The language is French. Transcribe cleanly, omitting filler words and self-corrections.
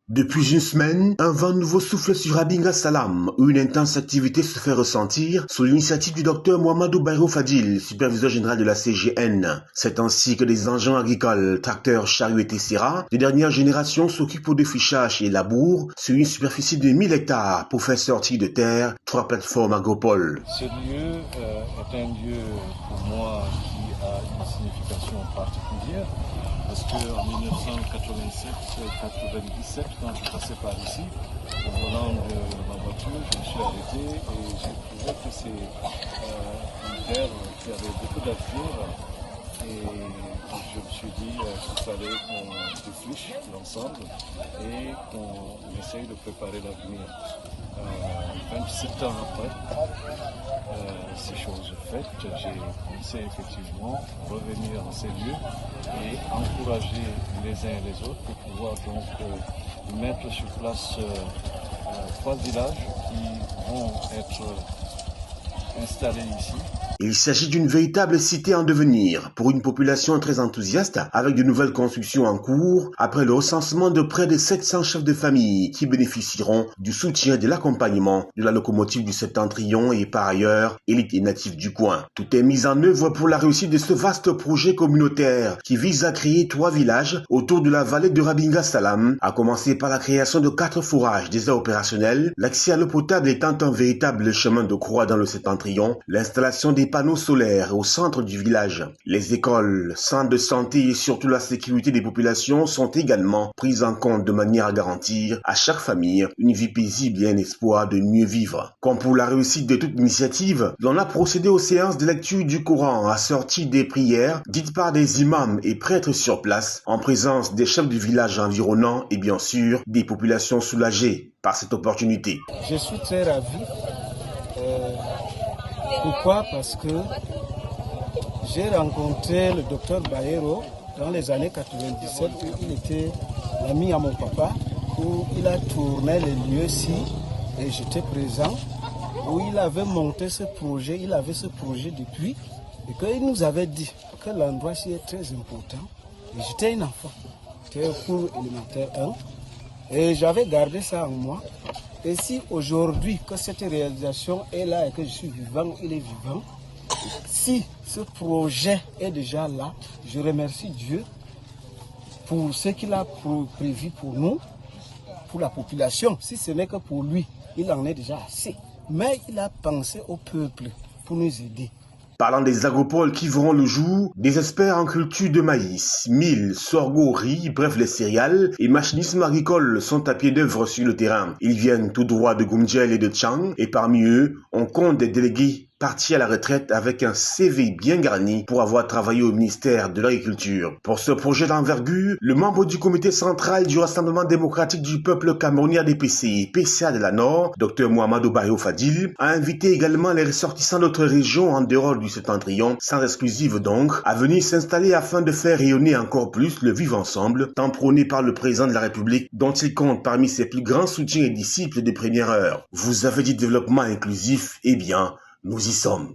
Depuis une semaine, un vent nouveau souffle sur Rabinga Salam, où une intense activité se fait ressentir sous l'initiative du docteur Mohamedou Bayrou Fadil, superviseur général de la CGN. C'est ainsi que des engins agricoles, tracteurs, chariots etc. de dernière génération s'occupent au défrichage et labour sur une superficie de 1000 hectares pour faire sortir de terre 3 plateformes agropoles. Ce lieu est un lieu pour moi qui a une signification particulière. Parce qu'en 1987-97, quand je passais par ici, au volant de ma voiture, je me suis arrêté et j'ai trouvé que c'est une terre qui avait beaucoup d'avenir. Et je me suis dit qu'il fallait qu'on défriche l'ensemble et qu'on essaye de préparer l'avenir. 27 ans après, ces choses faites, j'ai pensé effectivement revenir dans ces lieux et encourager les uns et les autres pour pouvoir donc mettre sur place 3 villages qui vont être installés ici. Il s'agit d'une véritable cité en devenir pour une population très enthousiaste avec de nouvelles constructions en cours après le recensement de près de 700 chefs de famille qui bénéficieront du soutien et de l'accompagnement de la locomotive du Septentrion et par ailleurs élite et natifs du coin. Tout est mis en œuvre pour la réussite de ce vaste projet communautaire qui vise à créer 3 villages autour de la vallée de Rabinga Salam, à commencer par la création de 4 forages déjà opérationnels, l'accès à l'eau potable étant un véritable chemin de croix dans le Septentrion, l'installation des panneaux solaires au centre du village. Les écoles, centres de santé et surtout la sécurité des populations sont également prises en compte de manière à garantir à chaque famille une vie paisible et un espoir de mieux vivre. Comme pour la réussite de toute initiative, l'on a procédé aux séances de lecture du Coran assorties des prières dites par des imams et prêtres sur place en présence des chefs du village environnant et bien sûr des populations soulagées par cette opportunité. Je suis très ravi. Pourquoi? Parce que j'ai rencontré le docteur Bayrou dans les années 97 où il était l'ami à mon papa, où il a tourné les lieux-ci et j'étais présent, où il avait monté ce projet, il avait ce projet depuis et qu'il nous avait dit que l'endroit-ci est très important. Et j'étais un enfant, j'étais au cours élémentaire 1 et j'avais gardé ça en moi. Et si aujourd'hui que cette réalisation est là et que je suis vivant, il est vivant, si ce projet est déjà là, je remercie Dieu pour ce qu'il a prévu pour nous, pour la population. Si ce n'est que pour lui, il en est déjà assez. Mais il a pensé au peuple pour nous aider. Parlant des agropoles qui verront le jour, des experts en culture de maïs, mil, sorgho, riz, bref les céréales et machinisme agricole sont à pied d'œuvre sur le terrain. Ils viennent tout droit de Goumdjel et de Tchang et parmi eux, on compte des délégués partis à la retraite avec un CV bien garni pour avoir travaillé au ministère de l'Agriculture. Pour ce projet d'envergure, le membre du comité central du Rassemblement démocratique du peuple camerounais ADPC, PCA de la Nord, Dr Mohamedou Bayrou Fadil, a invité également les ressortissants d'autres régions en dehors du Septentrion, sans exclusive donc, à venir s'installer afin de faire rayonner encore plus le vivre ensemble, tant prôné par le président de la République, dont il compte parmi ses plus grands soutiens et disciples des premières heures. Vous avez dit développement inclusif, eh bien, nous y sommes.